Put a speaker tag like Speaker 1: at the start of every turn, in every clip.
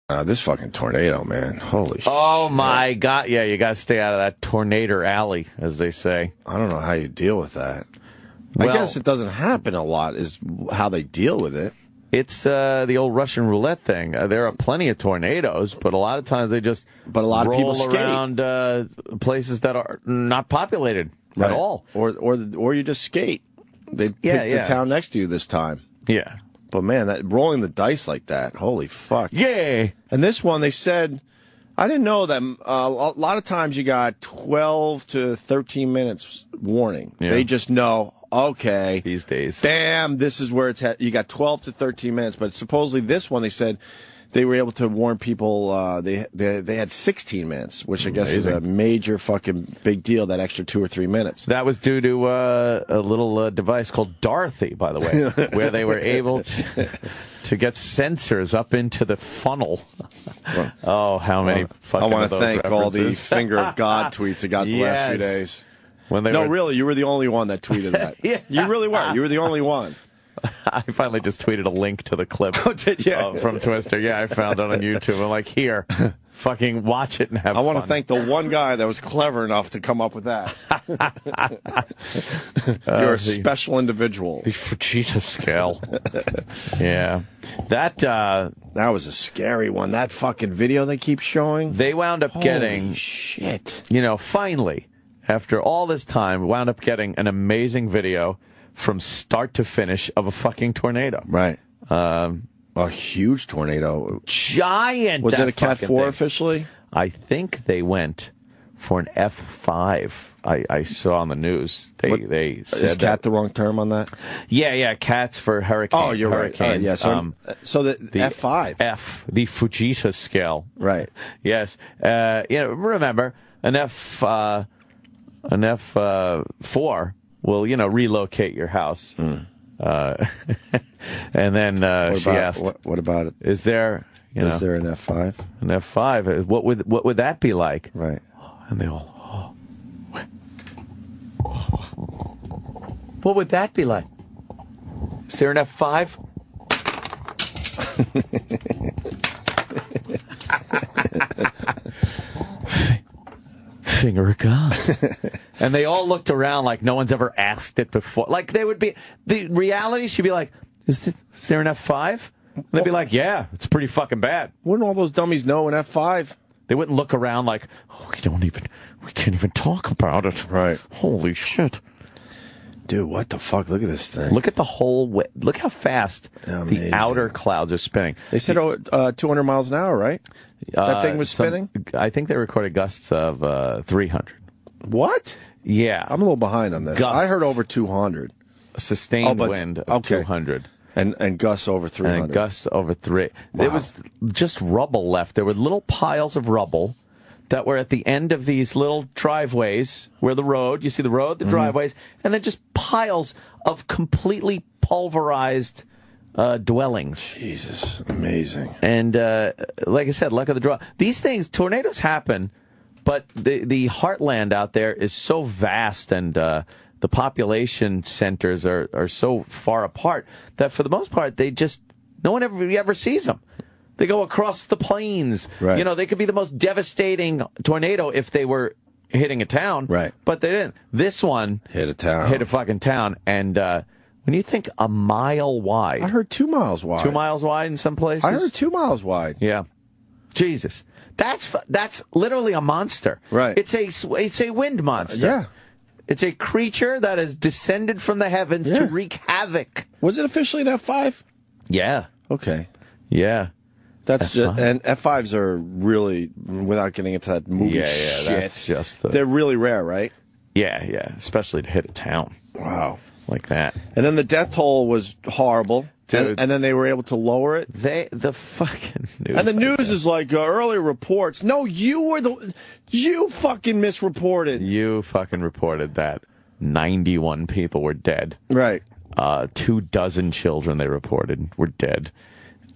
Speaker 1: This fucking tornado, man. Holy shit.
Speaker 2: Oh, my God. Yeah, you got to stay out of that tornado alley, as they say.
Speaker 1: I don't know how you deal with that.
Speaker 2: Well,
Speaker 1: I guess it doesn't happen a lot is how they deal with it.
Speaker 2: It's the old Russian roulette thing. There are plenty of tornadoes, but a lot of times they just
Speaker 1: But a lot of people skate
Speaker 2: around places that are not populated at all.
Speaker 1: Or you just skate. They pick the town next to you this time.
Speaker 2: Yeah.
Speaker 1: But man, that rolling the dice like that, holy fuck.
Speaker 2: Yeah.
Speaker 1: And this one, they said, I didn't know that a lot of times you got 12 to 13 minutes warning. Yeah. They just know, okay.
Speaker 2: These days.
Speaker 1: Damn, this is where it's at. You got 12 to 13 minutes. But supposedly this one, they said they were able to warn people, they had 16 minutes, which I guess is a major fucking big deal, that extra 2 or 3 minutes.
Speaker 2: That was due to a little device called Dorothy, by the way, where they were able to get sensors up into the funnel. Oh, how many fucking
Speaker 1: I want to thank
Speaker 2: references.
Speaker 1: all the finger of God tweets I got the last few days. Really, you were the only one that tweeted that.
Speaker 2: Yeah.
Speaker 1: You really were. You were the only one.
Speaker 2: I finally just tweeted a link to the clip from Twister. Yeah, I found it on YouTube. I'm like, here, fucking watch it and have fun.
Speaker 1: I want to thank the one guy that was clever enough to come up with that. You're a special individual.
Speaker 2: The Fujita scale. Yeah. That
Speaker 1: was a scary one. That fucking video they keep showing.
Speaker 2: They wound up getting...
Speaker 1: shit.
Speaker 2: Finally, after all this time, wound up getting an amazing video from start to finish of a fucking tornado.
Speaker 1: Right. A huge tornado.
Speaker 2: Giant.
Speaker 1: Was it a Cat 4 officially?
Speaker 2: I think they went for an F5. I saw on the news. They said
Speaker 1: is Cat the wrong term on that?
Speaker 2: Yeah. Cat's for hurricane.
Speaker 1: Oh, you're right. Yeah, so the F5.
Speaker 2: The Fujita scale.
Speaker 1: Right.
Speaker 2: Yes. Remember, an F4 will, relocate your house. And then she asked,
Speaker 1: "What about it?
Speaker 2: Is there,
Speaker 1: is there an F5?
Speaker 2: An F5? What would that be like?"
Speaker 1: Right.
Speaker 2: And they all, what would that be like? Is there an F5? Finger of God. And they all looked around like no one's ever asked it before. Like they would be, the reality should be like, is there an F5? And they'd be like, yeah, it's pretty fucking bad.
Speaker 1: Wouldn't all those dummies know an F5?
Speaker 2: They wouldn't look around like, we can't even talk about it.
Speaker 1: Right.
Speaker 2: Holy shit.
Speaker 1: Dude, what the fuck? Look at this thing.
Speaker 2: Look at the whole way. Look how fast the outer clouds are spinning.
Speaker 1: They said 200 miles an hour, right? That thing was spinning?
Speaker 2: I think they recorded gusts of 300.
Speaker 1: What?
Speaker 2: Yeah.
Speaker 1: I'm a little behind on this.
Speaker 2: Gusts.
Speaker 1: I heard over 200.
Speaker 2: Sustained wind of 200.
Speaker 1: And gusts over 300.
Speaker 2: And gusts over 3.
Speaker 1: Wow.
Speaker 2: There was just rubble left. There were little piles of rubble that were at the end of these little driveways where the road, you see the road, the driveways, and then just piles of completely pulverized dwellings.
Speaker 1: Jesus, amazing.
Speaker 2: And like I said, luck of the draw. These things, tornadoes happen, but the heartland out there is so vast, and the population centers are so far apart that for the most part, no one ever sees them. They go across the plains.
Speaker 1: Right.
Speaker 2: They could be the most devastating tornado if they were hitting a town.
Speaker 1: Right.
Speaker 2: But they didn't. This one
Speaker 1: hit a town.
Speaker 2: Hit a fucking town. And when you think a mile wide.
Speaker 1: I heard 2 miles wide.
Speaker 2: 2 miles wide in some places?
Speaker 1: I heard 2 miles wide.
Speaker 2: Yeah. Jesus. That's literally a monster.
Speaker 1: Right.
Speaker 2: It's a wind monster.
Speaker 1: Yeah.
Speaker 2: It's a creature that has descended from the heavens to wreak havoc.
Speaker 1: Was it officially an F5?
Speaker 2: Yeah.
Speaker 1: Okay.
Speaker 2: Yeah.
Speaker 1: That's just, and F5s are really, without getting into that movie shit,
Speaker 2: that's just
Speaker 1: they're really rare, right?
Speaker 2: Yeah, especially to hit a town.
Speaker 1: Wow.
Speaker 2: Like that.
Speaker 1: And then the death toll was horrible.
Speaker 2: Dude.
Speaker 1: And then they were able to lower it.
Speaker 2: The fucking news.
Speaker 1: And the news is like early reports. No, you fucking misreported.
Speaker 2: You fucking reported that 91 people were dead.
Speaker 1: Right.
Speaker 2: 24 children they reported were dead.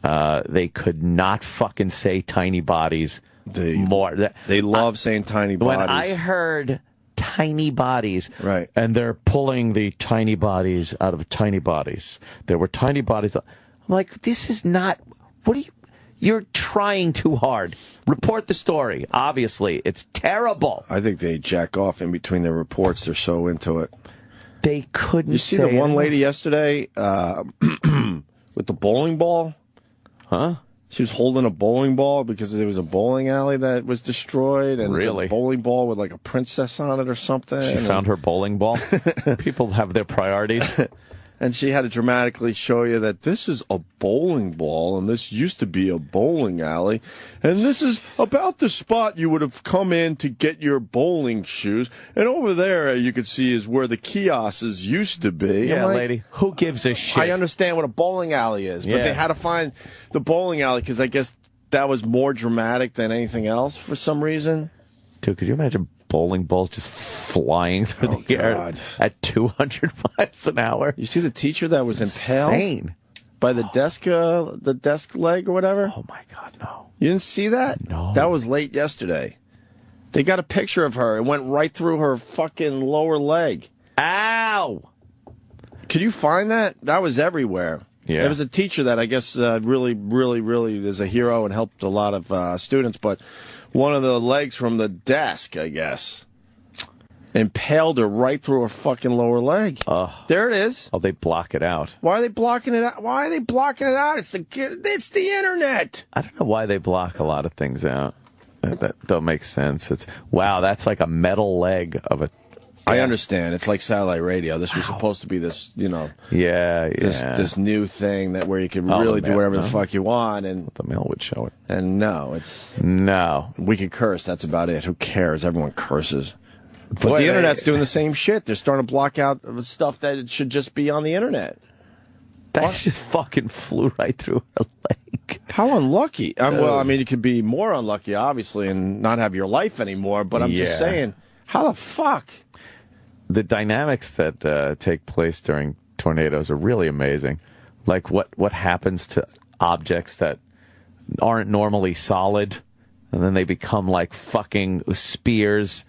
Speaker 2: They could not fucking say tiny bodies more.
Speaker 1: They love saying tiny bodies.
Speaker 2: When I heard tiny bodies,
Speaker 1: right,
Speaker 2: and they're pulling the tiny bodies out of tiny bodies. There were tiny bodies. I'm like, this is not. What do You're trying too hard. Report the story. Obviously, it's terrible.
Speaker 1: I think they jack off in between their reports. They're so into it.
Speaker 2: They couldn't.
Speaker 1: You see the one lady yesterday with the bowling ball?
Speaker 2: Huh?
Speaker 1: She was holding a bowling ball because there was a bowling alley that was destroyed, and
Speaker 2: really?
Speaker 1: A bowling ball with like a princess on it or something.
Speaker 2: She found her bowling ball. People have their priorities.
Speaker 1: And she had to dramatically show you that this is a bowling ball, and this used to be a bowling alley, and this is about the spot you would have come in to get your bowling shoes. And over there, you could see, is where the kiosks used to be.
Speaker 2: Yeah, lady, who gives a shit?
Speaker 1: I understand what a bowling alley is, but they had to find the bowling alley because I guess that was more dramatic than anything else for some reason.
Speaker 2: Dude, could you imagine bowling balls just flying through the air at 200 miles an hour?
Speaker 1: You see the teacher that was impaled
Speaker 2: Insane.
Speaker 1: By the desk leg or whatever?
Speaker 2: Oh, my God, no.
Speaker 1: You didn't see that?
Speaker 2: No.
Speaker 1: That was late yesterday. They got a picture of her. It went right through her fucking lower leg.
Speaker 2: Ow!
Speaker 1: Could you find that? That was everywhere.
Speaker 2: Yeah.
Speaker 1: There was a teacher that I guess really is a hero and helped a lot of students, but one of the legs from the desk, I guess, impaled her right through her fucking lower leg. There it is.
Speaker 2: Oh, they block it out.
Speaker 1: Why are they blocking it out? Why are they blocking it out? It's the internet.
Speaker 2: I don't know why they block a lot of things out. That don't make sense. Wow, that's like a metal leg of a...
Speaker 1: I understand. It's like satellite radio. This was supposed to be this, this new thing that where you can really do whatever the fuck you want, and
Speaker 2: the mail would show it.
Speaker 1: And no, we can curse. That's about it. Who cares? Everyone curses. But the internet's doing the same shit. They're starting to block out stuff that it should just be on the internet.
Speaker 2: That shit fucking flew right through her leg.
Speaker 1: How unlucky. Well, I mean, you could be more unlucky, obviously, and not have your life anymore. But I'm just saying, how the fuck?
Speaker 2: The dynamics that take place during tornadoes are really amazing. Like what happens to objects that aren't normally solid, and then they become like fucking spears.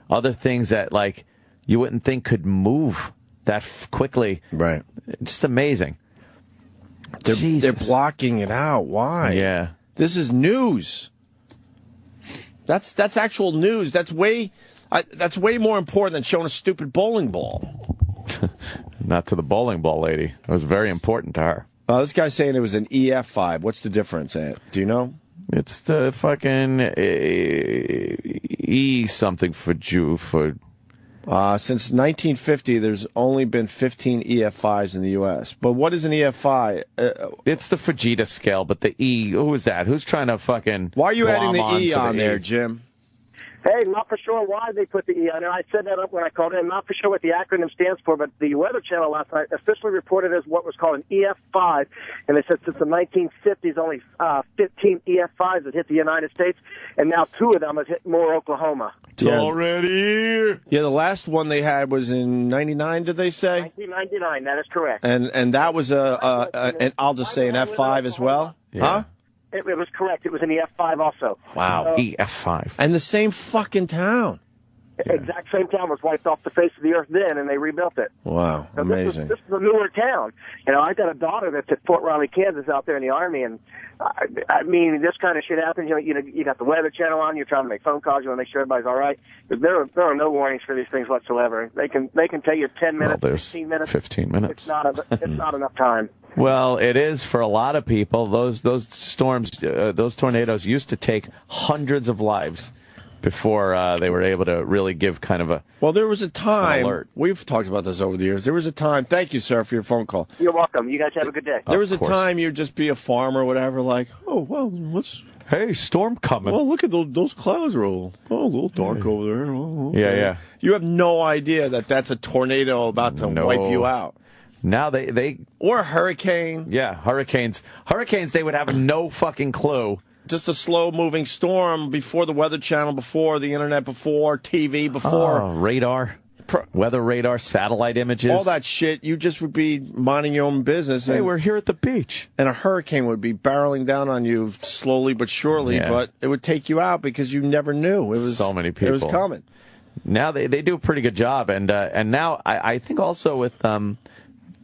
Speaker 2: Other things that like you wouldn't think could move that quickly.
Speaker 1: Right.
Speaker 2: It's just amazing.
Speaker 1: They're blocking it out. Why?
Speaker 2: Yeah.
Speaker 1: This is news. That's actual news. That's way more important than showing a stupid bowling ball.
Speaker 2: Not to the bowling ball lady. It was very important to her.
Speaker 1: This guy's saying it was an EF5. What's the difference, Ant? Do you know?
Speaker 2: It's the fucking E something for Jew for.
Speaker 1: Since 1950, there's only been 15 EF5s in the U.S. But what is an EF5?
Speaker 2: It's the Fujita scale, but the E, who is that? Who's trying to fucking...
Speaker 1: Why are you adding the E on there, Jim?
Speaker 3: Hey, not for sure why they put the E on there. I said that up when I called in. Not for sure what the acronym stands for, but the Weather Channel last night officially reported as what was called an EF5, and they said since the 1950s, only 15 EF5s had hit the United States, and now 2 of them have hit Moore, Oklahoma.
Speaker 2: It's already here.
Speaker 1: Yeah, the last one they had was in 99, did they say?
Speaker 3: 1999, that is correct.
Speaker 1: And that was and I'll just say an F5 as well?
Speaker 2: Yeah.
Speaker 1: Huh?
Speaker 3: It was correct. It was an EF5 also.
Speaker 2: Wow, EF5.
Speaker 1: And the same fucking town.
Speaker 3: Exact same town was wiped off the face of the earth then, and they rebuilt it.
Speaker 1: Wow,
Speaker 3: so
Speaker 1: amazing.
Speaker 3: This is a newer town. I got a daughter that's at Fort Riley, Kansas, out there in the Army, and I mean, this kind of shit happens. You got the Weather Channel on. You're trying to make phone calls. You want to make sure everybody's all right. But there are no warnings for these things whatsoever. They can tell you 10 minutes, 15 minutes.
Speaker 2: 15 minutes.
Speaker 3: It's not enough time.
Speaker 2: Well, it is for a lot of people. Those storms, those tornadoes used to take hundreds of lives before they were able to really give kind of a...
Speaker 1: Well, there was a time...
Speaker 2: alert.
Speaker 1: We've talked about this over the years. There was a time... Thank you, sir, for your phone call.
Speaker 3: You're welcome. You guys have a good day.
Speaker 1: There was a time you'd just be a farmer or whatever, like, oh, well,
Speaker 2: Hey, storm coming.
Speaker 1: Well, look at those clouds are a little dark over there. Oh, okay.
Speaker 2: Yeah.
Speaker 1: You have no idea that that's a tornado about to wipe you out.
Speaker 2: Now they...
Speaker 1: Or a hurricane.
Speaker 2: Yeah, hurricanes. Hurricanes, they would have no fucking clue.
Speaker 1: Just a slow-moving storm before the Weather Channel, before the Internet, before TV, before...
Speaker 2: radar, weather radar, satellite images.
Speaker 1: All that shit, you just would be minding your own business.
Speaker 2: Hey, we're here at the beach.
Speaker 1: And a hurricane would be barreling down on you slowly but surely, but it would take you out because you never knew. It was
Speaker 2: so many people.
Speaker 1: It was coming.
Speaker 2: Now they do a pretty good job. And now I think also with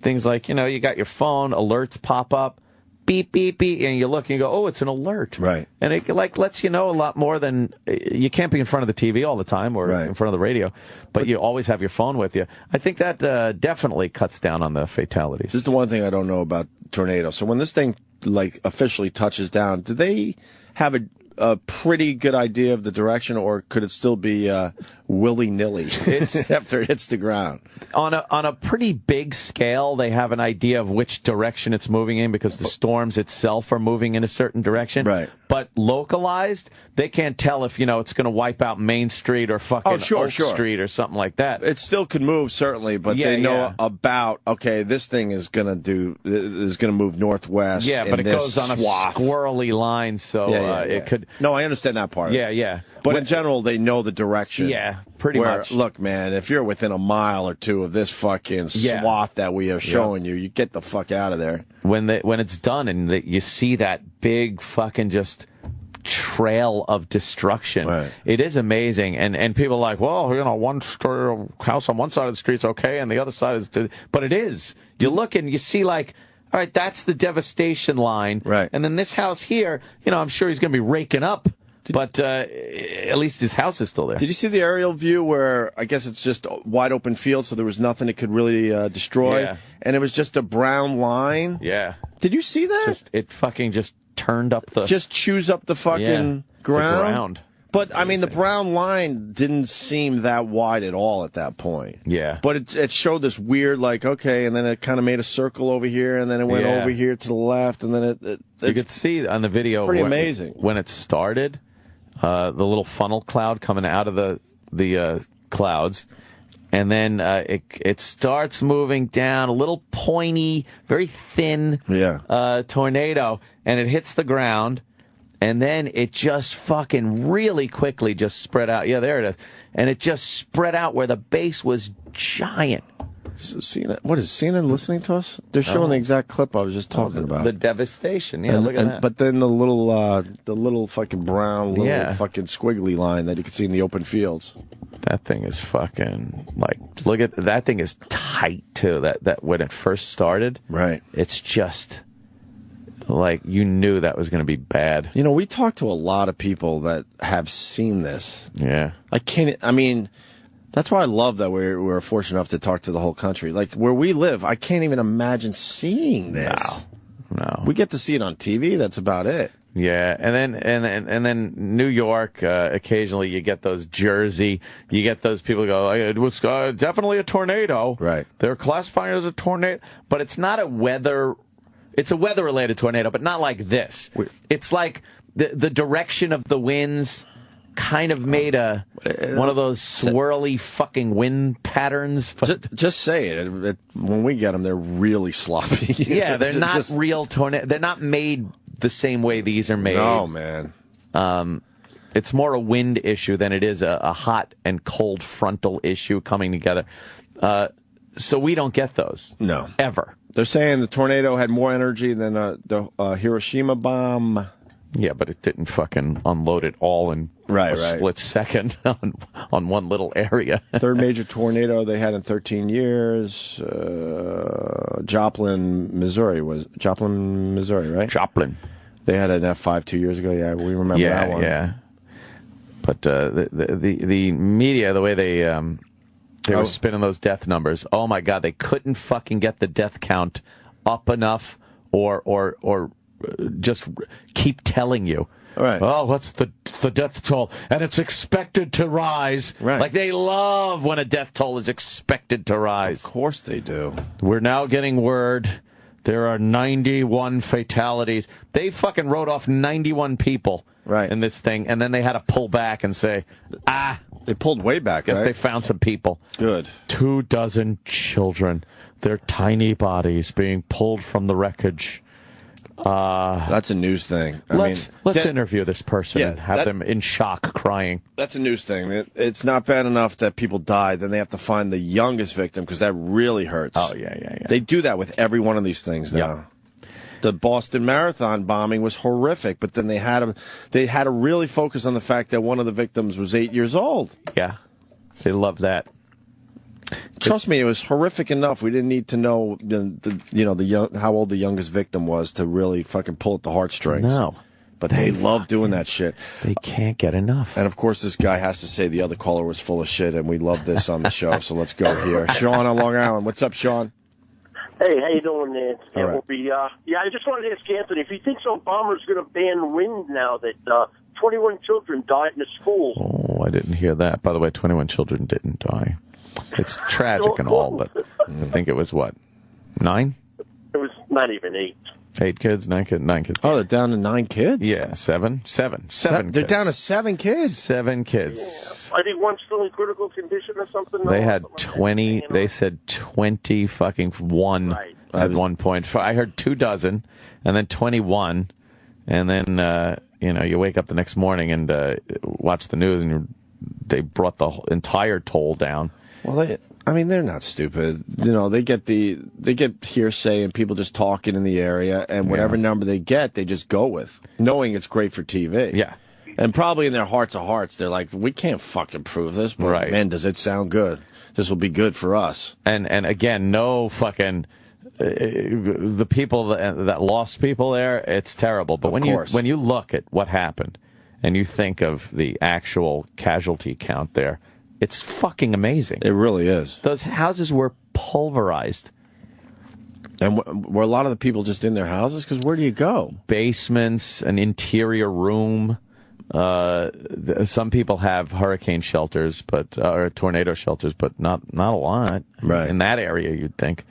Speaker 2: things like, you got your phone, alerts pop up. beep, beep, beep, and you look and you go, oh, it's an alert.
Speaker 1: Right.
Speaker 2: And it like lets you know a lot more than you can't be in front of the TV all the time or in front of the radio, but you always have your phone with you. I think that definitely cuts down on the fatalities.
Speaker 1: This is the one thing I don't know about tornadoes. So when this thing like officially touches down, do they have a pretty good idea of the direction, or could it still be willy-nilly after it hits the ground?
Speaker 2: On a pretty big scale, they have an idea of which direction it's moving in because the storms itself are moving in a certain direction.
Speaker 1: Right.
Speaker 2: But localized, they can't tell if, it's going to wipe out Main Street or fucking Oak Street or something like that.
Speaker 1: It still could move, certainly, but they know about, okay, this thing is going to move northwest.
Speaker 2: Yeah, but it goes on a squirrely line, so it could...
Speaker 1: No, I understand that part.
Speaker 2: Yeah.
Speaker 1: But in general, they know the direction.
Speaker 2: Yeah, pretty much.
Speaker 1: Look, man, if you're within a mile or two of this fucking swath that we are showing you get the fuck out of there.
Speaker 2: When it's done and you see that big fucking just trail of destruction, it is amazing. And people are like, well, one house on one side of the street's okay, and the other side is... But it is. You look and you see like... All right, that's the devastation line.
Speaker 1: Right.
Speaker 2: And then this house here, I'm sure he's going to be raking up. But at least his house is still there.
Speaker 1: Did you see the aerial view where I guess it's just wide open field, so there was nothing it could really destroy?
Speaker 2: Yeah.
Speaker 1: And it was just a brown line?
Speaker 2: Yeah.
Speaker 1: Did you see that?
Speaker 2: It fucking just turned up the...
Speaker 1: Just chews up the fucking ground?
Speaker 2: The ground.
Speaker 1: But, I mean, the brown line didn't seem that wide at all at that point.
Speaker 2: Yeah.
Speaker 1: But it showed this weird, like, okay, and then it kind of made a circle over here, and then it went over here to the left, and then
Speaker 2: you could see on the video...
Speaker 1: Pretty amazing.
Speaker 2: When it started, the little funnel cloud coming out of the clouds, and then it starts moving down, a little pointy, very thin tornado, and it hits the ground. And then it just fucking really quickly just spread out. Yeah, there it is. And it just spread out where the base was giant.
Speaker 1: So what is CNN listening to us? They're showing the exact clip I was just talking about.
Speaker 2: The devastation. Yeah, look at that.
Speaker 1: But then the little fucking brown fucking squiggly line that you can see in the open fields.
Speaker 2: That thing is fucking look at that thing is tight too. That when it first started,
Speaker 1: right? It's
Speaker 2: just. Like, you knew that was going to be bad.
Speaker 1: We talked to a lot of people that have seen this.
Speaker 2: Yeah.
Speaker 1: That's why I love that we're fortunate enough to talk to the whole country. Like, where we live, I can't even imagine seeing this.
Speaker 2: No.
Speaker 1: We get to see it on TV. That's about it.
Speaker 2: Yeah, and then New York, occasionally you get those Jersey, you get those people who go, it was definitely a tornado.
Speaker 1: Right.
Speaker 2: They're classifying it as a tornado, but it's not a weather... It's a weather-related tornado, but not like this. It's like the direction of the winds kind of made one of those swirly fucking wind patterns.
Speaker 1: Just say it. When we get them, they're really sloppy.
Speaker 2: Yeah, they're not real tornadoes. They're not made the same way these are made.
Speaker 1: No, man.
Speaker 2: It's more a wind issue than it is a hot and cold frontal issue coming together. So we don't get those.
Speaker 1: No.
Speaker 2: Ever.
Speaker 1: They're saying the tornado had more energy than the Hiroshima bomb.
Speaker 2: Yeah, but it didn't fucking unload it all in a split second on one little area.
Speaker 1: Third major tornado they had in 13 years. Joplin, Missouri, right?
Speaker 2: Joplin.
Speaker 1: They had an F5 2 years ago. Yeah, we remember that one.
Speaker 2: Yeah. But the media, the way they were spinning those death numbers. Oh my God, they couldn't fucking get the death count up enough, or just keep telling you.
Speaker 1: Right.
Speaker 2: Oh, what's the death toll? And it's expected to rise.
Speaker 1: Right.
Speaker 2: Like they love when a death toll is expected to rise.
Speaker 1: Of course they do.
Speaker 2: We're now getting word there are 91 fatalities. They fucking wrote off 91 people in this thing, and then they had to pull back and say,
Speaker 1: They pulled way back,
Speaker 2: guess they found some people.
Speaker 1: Good.
Speaker 2: 24 children, their tiny bodies being pulled from the wreckage.
Speaker 1: That's a news thing.
Speaker 2: Let's interview this person and have them in shock, crying.
Speaker 1: That's a news thing. It's not bad enough that people die. Then they have to find the youngest victim because that really hurts.
Speaker 2: Oh, yeah.
Speaker 1: They do that with every one of these things now.
Speaker 2: Yep.
Speaker 1: The Boston Marathon bombing was horrific, but then they had to really focus on the fact that one of the victims was 8 years old.
Speaker 2: Yeah, they love that.
Speaker 1: Trust me, it was horrific enough. We didn't need to know how old the youngest victim was to really fucking pull at the heartstrings.
Speaker 2: No.
Speaker 1: But they love doing that shit.
Speaker 2: They can't get enough.
Speaker 1: And of course, this guy has to say the other caller was full of shit, and we love this on the show. So let's go here. Sean on Long Island. What's up, Sean?
Speaker 3: Hey, how you doing, man?
Speaker 1: All right.
Speaker 3: Opie. I just wanted to ask Anthony if he thinks Obama's going to ban wind now that 21 children died in a school.
Speaker 2: Oh, I didn't hear that. By the way, 21 children didn't die. It's tragic and all, but I think it was, 9?
Speaker 3: It was not even 8.
Speaker 2: 8 kids, 9 kids.
Speaker 1: Oh, they're down to 9 kids?
Speaker 2: Yeah, 7
Speaker 1: They're
Speaker 2: kids.
Speaker 1: down to 7 kids?
Speaker 2: 7 kids.
Speaker 3: Yeah. I think one's still in critical condition or something.
Speaker 2: They had 20, they said 20 fucking one at one point. I heard 24, and then 21, and then, you wake up the next morning and watch the news, and they brought the entire toll down.
Speaker 1: Well, they're not stupid. They get hearsay and people just talking in the area, and whatever number they get, they just go with, knowing it's great for TV.
Speaker 2: Yeah.
Speaker 1: And probably in their hearts of hearts, they're like, we can't fucking prove this, but man, does it sound good. This will be good for us.
Speaker 2: And again, no fucking... the people that lost people there, it's terrible. But when you look at what happened and you think of the actual casualty count there, it's fucking amazing.
Speaker 1: It really is.
Speaker 2: Those houses were pulverized.
Speaker 1: And were a lot of the people just in their houses? Because where do you go?
Speaker 2: Basements, an interior room. Some people have hurricane shelters, or tornado shelters, but not a lot.
Speaker 1: Right.
Speaker 2: In that area, you'd think.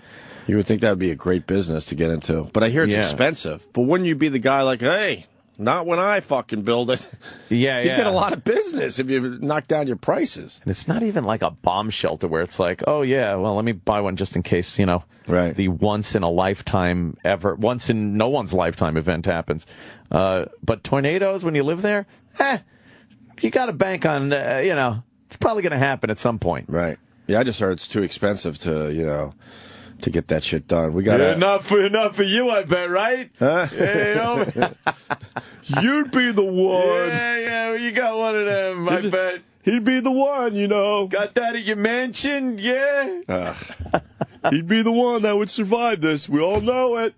Speaker 1: You would think that would be a great business to get into. But I hear it's expensive. But wouldn't you be the guy like, hey, not when I fucking build it?
Speaker 2: Yeah,
Speaker 1: You get a lot of business if you knock down your prices.
Speaker 2: And it's not even like a bomb shelter where it's like, oh, yeah, well, let me buy one just in case, the once in no one's lifetime event happens. But tornadoes, when you live there, you got to bank on, it's probably going to happen at some point.
Speaker 1: Right. Yeah, I just heard it's too expensive to get that shit done. We got
Speaker 2: enough for you, I bet, right?
Speaker 1: Huh?
Speaker 2: Yeah,
Speaker 1: You'd be the one.
Speaker 2: Yeah, you got one of them, I bet.
Speaker 1: He'd be the one,
Speaker 2: Got that at your mansion? Yeah.
Speaker 1: He'd be the one that would survive this. We all know it.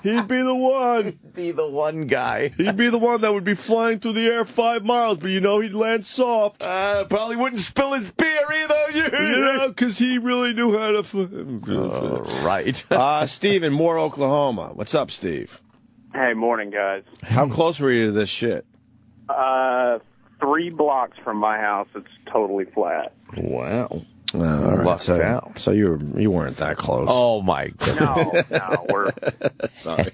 Speaker 1: He'd be the one.
Speaker 2: He'd be the one guy.
Speaker 1: He'd be the one that would be flying through the air 5 miles, but he'd land soft.
Speaker 2: Probably wouldn't spill his beer either.
Speaker 1: Because he really knew how to...
Speaker 2: Right.
Speaker 1: Steve in Moore, Oklahoma. What's up, Steve?
Speaker 4: Hey, morning, guys.
Speaker 1: How close were you to this shit?
Speaker 4: 3 blocks from my house, it's totally flat.
Speaker 2: Wow.
Speaker 1: All right. So you weren't that close.
Speaker 2: Oh my god.
Speaker 4: No, we're
Speaker 1: sorry.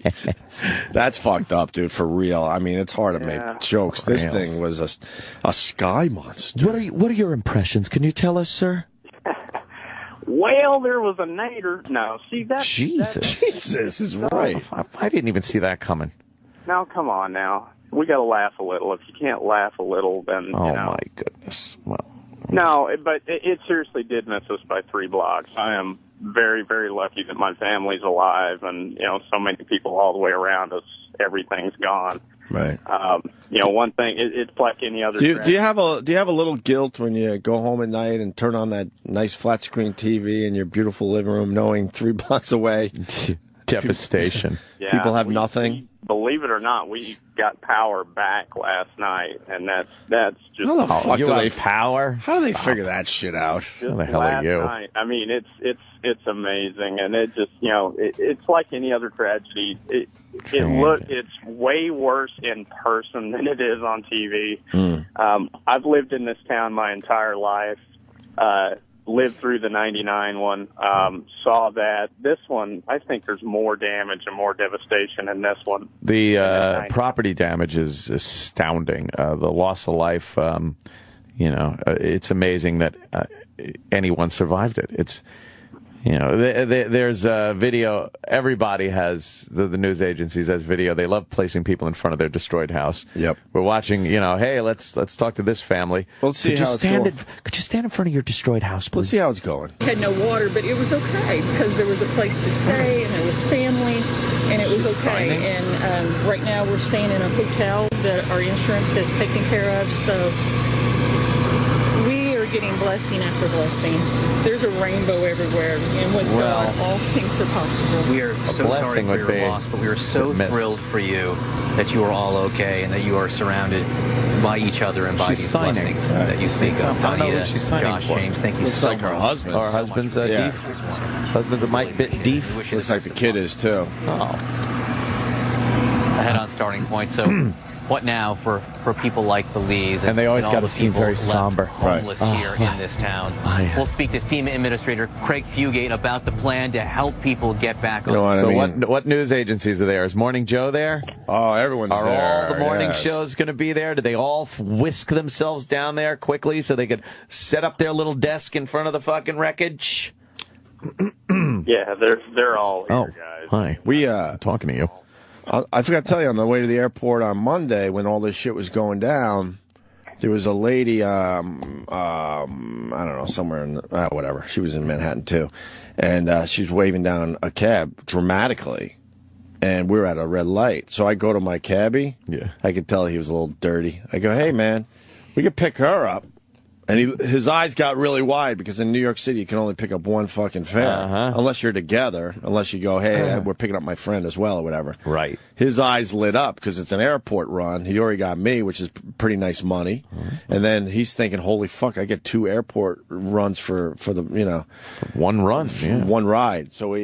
Speaker 1: That's fucked up, dude. For real. I mean, it's hard to make jokes. This thing was a sky monster.
Speaker 2: What are your impressions? Can you tell us, sir?
Speaker 4: Well, there was a nader. No, see that.
Speaker 1: Jesus is right.
Speaker 2: I didn't even see that coming.
Speaker 4: Now, come on, now we got to laugh a little. If you can't laugh a little, then
Speaker 2: my goodness. Well.
Speaker 4: No, but it seriously did miss us by 3 blocks. I am very, very lucky that my family's alive, and so many people all the way around us. Everything's gone.
Speaker 1: Right.
Speaker 4: One thing it's like any other.
Speaker 1: Do you have a little guilt when you go home at night and turn on that nice flat screen TV in your beautiful living room, knowing 3 blocks away?
Speaker 2: Devastation.
Speaker 1: People have nothing.
Speaker 4: Believe it or not, we got power back last night, and that's just.
Speaker 1: How the fuck
Speaker 2: do they
Speaker 1: power? How do they figure that shit out?
Speaker 2: How the hell are you?
Speaker 4: Night. I mean, it's amazing, and it just it's like any other tragedy. It's way worse in person than it is on TV. I've lived in this town my entire life. Lived through the 99 one, saw that. This one, I think there's more damage and more devastation in this one.
Speaker 2: The property damage is astounding. The loss of life, it's amazing that anyone survived it. It's, there's a video. Everybody has, the news agencies has video. They love placing people in front of their destroyed house.
Speaker 1: Yep.
Speaker 2: We're watching, hey, let's talk to this family.
Speaker 1: Let's see how it's going.
Speaker 2: Could you stand in front of your destroyed house, please?
Speaker 1: Let's see how it's going.
Speaker 5: Had no water, but it was okay because there was a place to stay and there was family, and it was okay. And right now we're staying in a hotel that our insurance has taken care of, so we are getting blessing after blessing. There's a rainbow everywhere, and with God, all things are possible.
Speaker 6: We are so sorry for your loss, but we are so thrilled for you that you are all okay and that you are surrounded by each other and by these blessings that you speak of. Anita, Josh, James, thank you so much.
Speaker 1: Her husband.
Speaker 2: Our husband's deef. Husband's a mite bit deef.
Speaker 1: Looks like the kid is too.
Speaker 6: A head-on starting point. So, what now for people like the Lees?
Speaker 2: And they always
Speaker 6: got
Speaker 2: to seem very somber.
Speaker 6: Homeless here in this town. We'll speak to FEMA Administrator Craig Fugate about the plan to help people get back on.
Speaker 2: So what news agencies are there? Is Morning Joe there?
Speaker 1: Oh, everyone's
Speaker 2: are
Speaker 1: there.
Speaker 2: Are all the morning shows going to be there? Do they all whisk themselves down there quickly so they could set up their little desk in front of the fucking wreckage?
Speaker 4: Yeah, they're all here, guys.
Speaker 2: Hi.
Speaker 1: I'm
Speaker 2: talking to you.
Speaker 1: I forgot to tell you, on the way to the airport on Monday, when all this shit was going down, there was a lady, I don't know, somewhere in, whatever. She was in Manhattan, too. And she was waving down a cab dramatically. And we were at a red light. So I go to my cabbie.
Speaker 2: Yeah.
Speaker 1: I could tell he was a little dirty. I go, hey, man, we could pick her up. And his eyes got really wide because in New York City you can only pick up one fucking fare unless you're together. Unless you go, hey, we're picking up my friend as well or whatever.
Speaker 2: Right.
Speaker 1: His eyes lit up because it's an airport run. He already got me, which is pretty nice money. And then he's thinking, holy fuck, I get 2 airport runs for the
Speaker 2: one run,
Speaker 1: one ride. So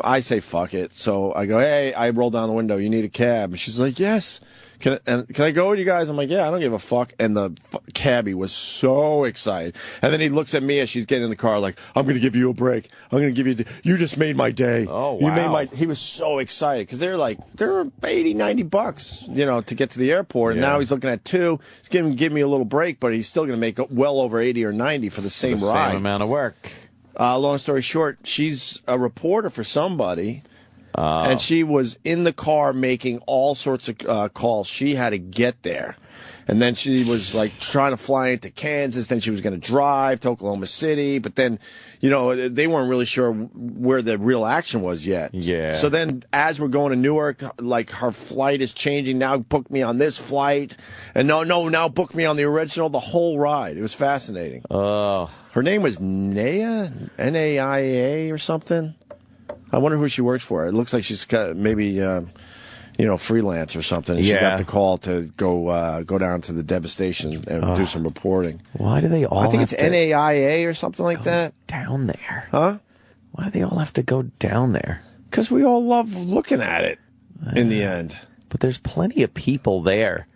Speaker 1: I say fuck it. So I go, hey, I roll down the window. You need a cab? And she's like, yes. Can I go with you guys? I'm like, yeah, I don't give a fuck. And the cabbie was so excited. And then he looks at me as she's getting in the car like, I'm going to give you a break. I'm going to give you, you just made my day.
Speaker 2: Oh, wow.
Speaker 1: You made he was so excited because they're $80, $90, to get to the airport. And now he's looking at 2. He's going to give me a little break, but he's still going to make well over 80 or 90 for the same ride.
Speaker 2: Same amount of work.
Speaker 1: Long story short, she's a reporter for somebody. And she was in the car making all sorts of calls. She had to get there. And then she was trying to fly into Kansas. Then she was going to drive to Oklahoma City. But then, they weren't really sure where the real action was yet.
Speaker 2: Yeah.
Speaker 1: So then as we're going to Newark, her flight is changing. Now book me on this flight. And now book me on the original, the whole ride. It was fascinating.
Speaker 2: Oh.
Speaker 1: Her name was Naya, N-A-I-A or something. I wonder who she works for. It looks like she's got maybe, freelance or something. And she got the call to go down to the devastation and do some reporting.
Speaker 2: Why do they all?
Speaker 1: I think it's NAIA or something like that.
Speaker 2: Down there,
Speaker 1: huh?
Speaker 2: Why do they all have to go down there?
Speaker 1: Because we all love looking at it. In the end,
Speaker 2: but there's plenty of people there.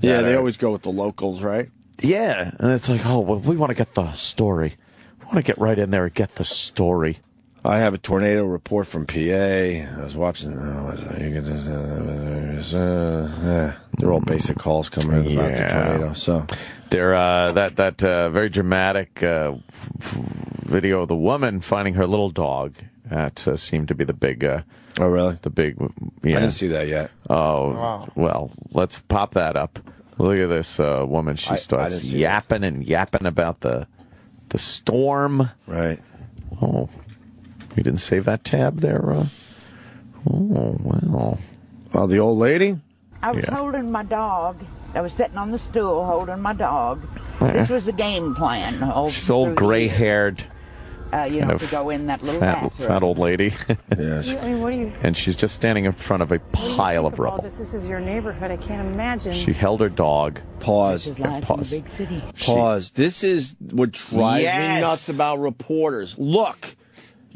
Speaker 1: Yeah, they always go with the locals, right?
Speaker 2: Yeah, and it's like, oh, well, we want to get the story. We want to get right in there and get the story.
Speaker 1: I have a tornado report from PA. I was watching. They're all basic calls coming in about the tornado. So
Speaker 2: they're that very dramatic video of the woman finding her little dog. That seemed to be the big.
Speaker 1: Oh, really?
Speaker 2: The big.
Speaker 1: Yeah. I didn't see that yet.
Speaker 2: Oh, wow. Well, let's pop that up. Look at this woman. She starts yapping and yapping about the storm.
Speaker 1: Right.
Speaker 2: Oh. You didn't save that tab there, Oh, well.
Speaker 1: Oh, the old lady?
Speaker 7: I was holding my dog. I was sitting on the stool holding my dog. This was the game plan.
Speaker 2: She's old, gray-haired.
Speaker 7: To go in that little bathroom.
Speaker 2: Fat old lady.
Speaker 1: Yes.
Speaker 8: I mean, what are you?
Speaker 2: And she's just standing in front of a pile of rubble.
Speaker 8: This is your neighborhood. I can't imagine.
Speaker 2: She held her dog.
Speaker 1: Pause.
Speaker 7: This is life in the big city.
Speaker 1: Pause. This is what drives me nuts about reporters. Look.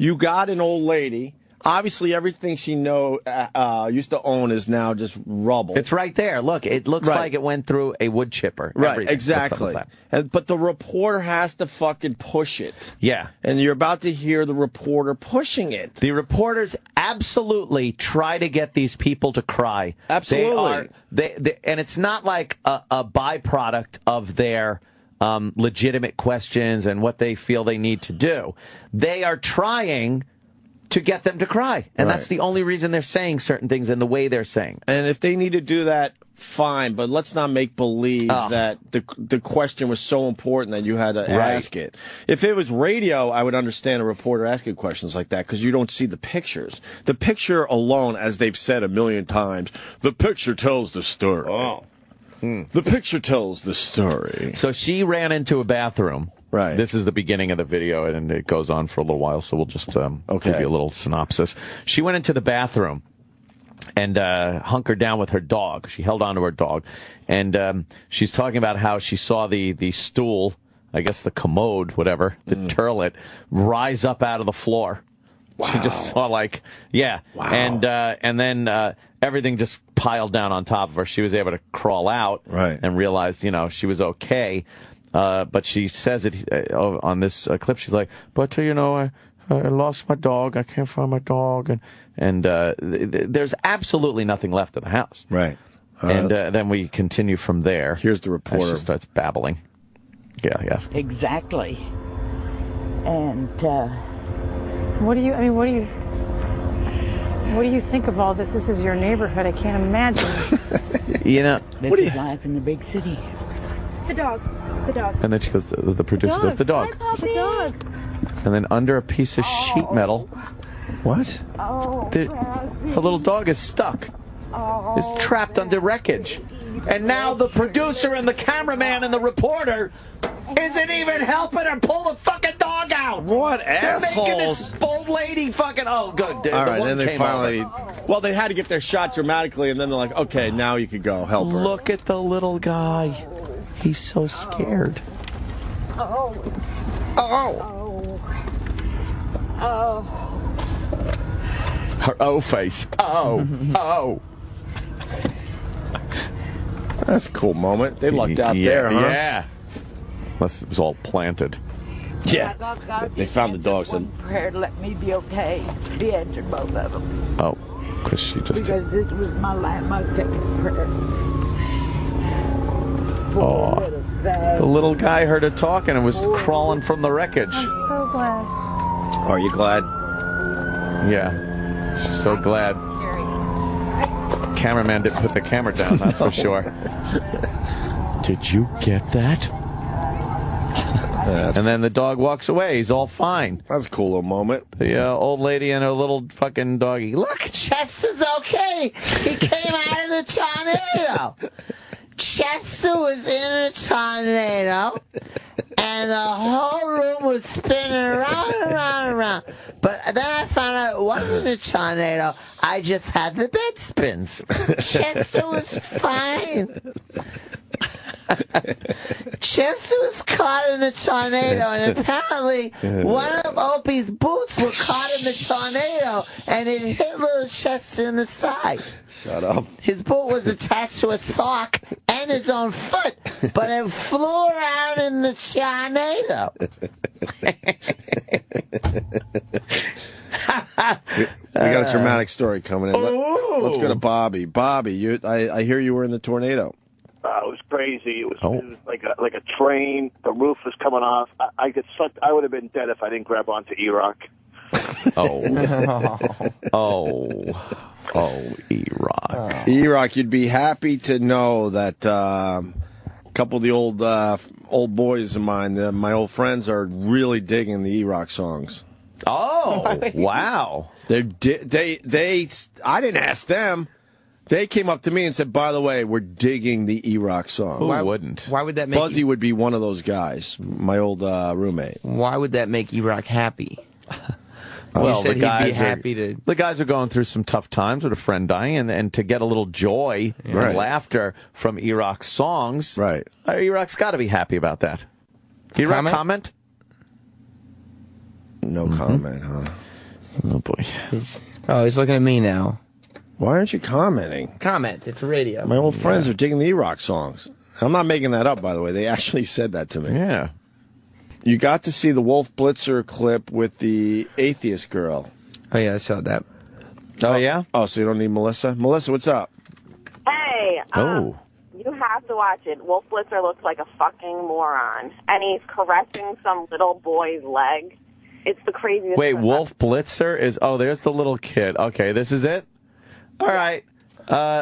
Speaker 1: You got an old lady. Obviously, everything she used to own is now just rubble.
Speaker 2: It's right there. Look, it looks like it went through a wood chipper.
Speaker 1: Right,
Speaker 2: Everything.
Speaker 1: exactly. But the reporter has to fucking push it.
Speaker 2: Yeah.
Speaker 1: And you're about to hear the reporter pushing it.
Speaker 2: The reporters absolutely try to get these people to cry.
Speaker 1: Absolutely.
Speaker 2: And it's not like a byproduct of their legitimate questions and what they feel they need to do. They are trying to get them to cry. And that's the only reason they're saying certain things and the way they're saying.
Speaker 1: And if they need to do that, fine. But let's not make believe that the question was so important that you had to ask it. If it was radio, I would understand a reporter asking questions like that because you don't see the pictures. The picture alone, as they've said a million times, the picture tells the story. Oh. The picture tells the story.
Speaker 2: So she ran into a bathroom
Speaker 1: Right.
Speaker 2: This is the beginning of the video, and it goes on for a little while, so we'll just give you a little synopsis. She went into the bathroom and hunkered down with her dog. She held on to her dog. And she's talking about how she saw the stool, I guess the commode, whatever, the turlet, rise up out of the floor. Wow. She just saw Wow. And then everything just piled down on top of her. She was able to crawl out and realized, she was okay. But she says it on this clip. She's like, but, I lost my dog. I can't find my dog. And there's absolutely nothing left of the house.
Speaker 1: Right.
Speaker 2: And then we continue from there.
Speaker 1: Here's the reporter.
Speaker 2: She starts babbling. Yeah, yes.
Speaker 7: Exactly. And
Speaker 8: what do you think of all this? This is your neighborhood. I can't imagine.
Speaker 7: This is life in the big city.
Speaker 8: The dog.
Speaker 2: And then she goes, the producer goes, the dog.
Speaker 8: Hi, the dog.
Speaker 2: And then under a piece of sheet metal.
Speaker 1: What?
Speaker 2: Her little dog is stuck. Is trapped under wreckage. And now the producer and the cameraman and the reporter isn't even helping her pull the fucking dog out.
Speaker 1: What assholes?
Speaker 2: They're making this old lady fucking, good.
Speaker 1: All right, then they finally, they had to get their shot dramatically, and then they're like, okay, now you could go help her.
Speaker 2: Look at the little guy. He's so scared. Her face.
Speaker 1: That's a cool moment. They lucked out there, huh?
Speaker 2: Yeah. Unless it was all planted.
Speaker 1: Yeah. They found the dogs.
Speaker 7: Prayer to let me be okay. He answered both of them.
Speaker 2: Oh, because she just...
Speaker 7: Because this was my second prayer.
Speaker 2: Oh, the little guy heard her talking and was crawling from the wreckage.
Speaker 8: I'm so glad.
Speaker 1: Are you glad?
Speaker 2: Yeah. She's so glad. Cameraman didn't put the camera down, that's for sure. Did you get that? And then the dog walks away. He's all fine.
Speaker 1: That's a cool little moment.
Speaker 2: The old lady and her little fucking doggy. Look,
Speaker 9: Chester's okay. He came out of the tornado. Chester was in a tornado, and the whole room was spinning around. But then I found out it wasn't a tornado. I just had the bed spins. Chester was fine. Chester was caught in a tornado, and apparently one of Opie's boots were caught in the tornado, and it hit little Chester in the side.
Speaker 1: Shut up.
Speaker 9: His boot was attached to a sock and his own foot, but it flew around in the tornado.
Speaker 1: We got a dramatic story coming in. Let's go to Bobby. Bobby, I hear you were in the tornado.
Speaker 10: It was crazy. It was like a train. The roof was coming off. I get sucked. I would have been dead if I didn't grab onto E-Rock.
Speaker 2: E-Rock.
Speaker 1: E-Rock, you'd be happy to know that a couple of the old boys of mine, my old friends, are really digging the E-Rock songs.
Speaker 2: Oh, wow.
Speaker 1: I didn't ask them. They came up to me and said, by the way, we're digging the E-Rock song.
Speaker 2: Who wouldn't?
Speaker 11: Why would that make
Speaker 1: Buzzy would be one of those guys, my old roommate.
Speaker 11: Why would that make E-Rock happy?
Speaker 2: Well,
Speaker 11: the
Speaker 2: guys are going through some tough times with a friend dying, and to get a little joy and laughter from E-Rock's songs, E-Rock's got to be happy about that. E-Rock comment?
Speaker 1: No comment, huh?
Speaker 2: Oh, boy.
Speaker 11: He's looking at me now.
Speaker 1: Why aren't you commenting?
Speaker 11: Comment. It's radio.
Speaker 1: My old friends are digging the E-Rock songs. I'm not making that up, by the way. They actually said that to me.
Speaker 2: Yeah.
Speaker 1: You got to see the Wolf Blitzer clip with the atheist girl.
Speaker 11: Oh, yeah, I saw that.
Speaker 2: Oh, yeah?
Speaker 1: Oh, so you don't need Melissa? Melissa, what's up?
Speaker 12: Hey. You have to watch it. Wolf Blitzer looks like a fucking moron. And he's caressing some little boy's leg. It's the craziest
Speaker 2: Wait,
Speaker 12: thing.
Speaker 2: Wolf Blitzer is... Oh, there's the little kid. Okay, this is it? All right.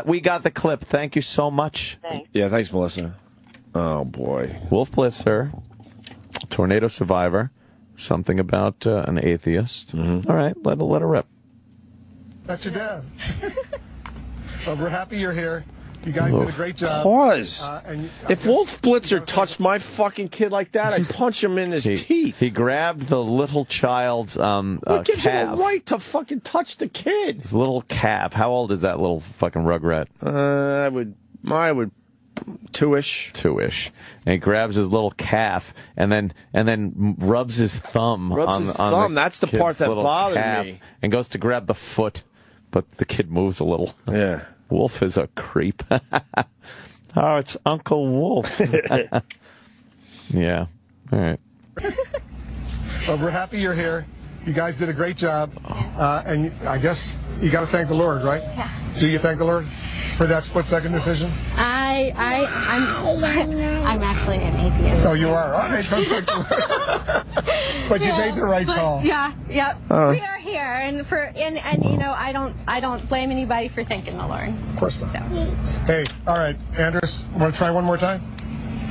Speaker 2: We got the clip. Thank you so much.
Speaker 12: Thanks.
Speaker 1: Yeah, thanks, Melissa. Oh, boy.
Speaker 2: Wolf Blitzer, tornado survivor, something about an atheist. All right, let her rip.
Speaker 13: That's your dad. We're happy you're here. You guys did a great job.
Speaker 1: Pause. If Wolf Blitzer touched my fucking kid like that, I'd punch him in his teeth.
Speaker 2: He grabbed the little child's
Speaker 1: what gives
Speaker 2: calf.
Speaker 1: you the right to fucking touch the kid?
Speaker 2: His little calf. How old is that little fucking rugrat?
Speaker 1: I would 2-ish.
Speaker 2: 2-ish. And he grabs his little calf and then rubs his thumb on
Speaker 1: That's the part that bothered me.
Speaker 2: And goes to grab the foot, but the kid moves a little.
Speaker 1: Yeah.
Speaker 2: Wolf is a creep. Oh, it's Uncle Wolf. Yeah. All right.
Speaker 13: Well, we're happy you're here. You guys did a great job. And I guess you got to thank the Lord, right?
Speaker 8: Yeah.
Speaker 13: Do you thank the Lord for that split-second decision?
Speaker 8: I'm actually an atheist.
Speaker 13: Oh, you are? All right. But you made the right call.
Speaker 8: Yeah, yep. We are here, and you know, I don't blame anybody for thanking the Lord.
Speaker 13: Of course not.
Speaker 8: So.
Speaker 13: Hey, all right, Anders, want to try one more time?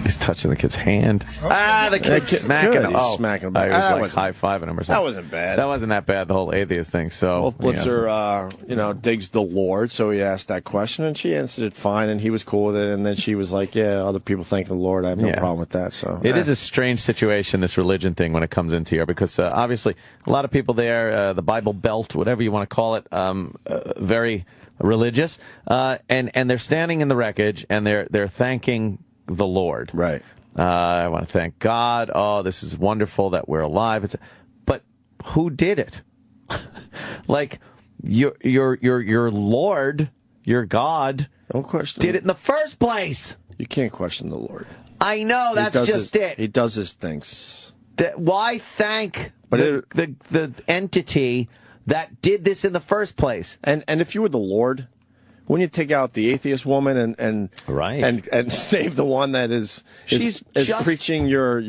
Speaker 2: He's touching the kid's hand.
Speaker 1: The kid's
Speaker 2: smacking him.
Speaker 1: He's smacking him.
Speaker 2: He was like high-fiving him or something.
Speaker 1: That wasn't bad.
Speaker 2: That wasn't that bad, the whole atheist thing. So
Speaker 1: Wolf Blitzer, digs the Lord, so he asked that question, and she answered it fine, and he was cool with it. And then she was like, "Yeah, other people thank the Lord. I have no problem with that." So
Speaker 2: it is a strange situation, this religion thing, when it comes into here, because obviously a lot of people there, the Bible Belt, whatever you want to call it, very religious, and they're standing in the wreckage and they're thanking the Lord.
Speaker 1: Right.
Speaker 2: I want to thank God. Oh, this is wonderful that we're alive. But who did it? Like your Lord, your God, did it in the first place.
Speaker 1: You can't question the Lord.
Speaker 2: I know, that's just it.
Speaker 1: He does his things.
Speaker 2: Why thank the entity that did this in the first place?
Speaker 1: And if you were the Lord, wouldn't you take out the atheist woman and save the one that is preaching your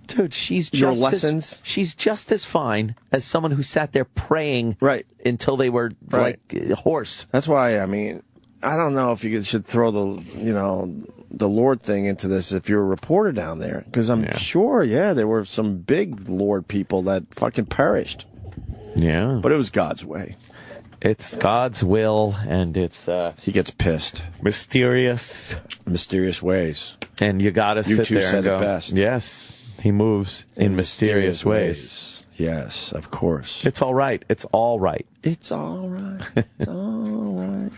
Speaker 2: dude? She's
Speaker 1: your
Speaker 2: just
Speaker 1: lessons.
Speaker 2: She's just as fine as someone who sat there praying until they were like hoarse.
Speaker 1: That's why I don't know if you should throw the Lord thing into this if you're a reporter down there, because I'm sure there were some big Lord people that fucking perished.
Speaker 2: Yeah,
Speaker 1: but it was God's way.
Speaker 2: It's God's will, and it's
Speaker 1: he gets pissed.
Speaker 2: Mysterious ways, and you gotta sit there
Speaker 1: said
Speaker 2: and go,
Speaker 1: it best.
Speaker 2: Yes, he moves in mysterious ways.
Speaker 1: Yes, of course.
Speaker 2: It's all right. It's all right.
Speaker 1: It's all right. It's all right.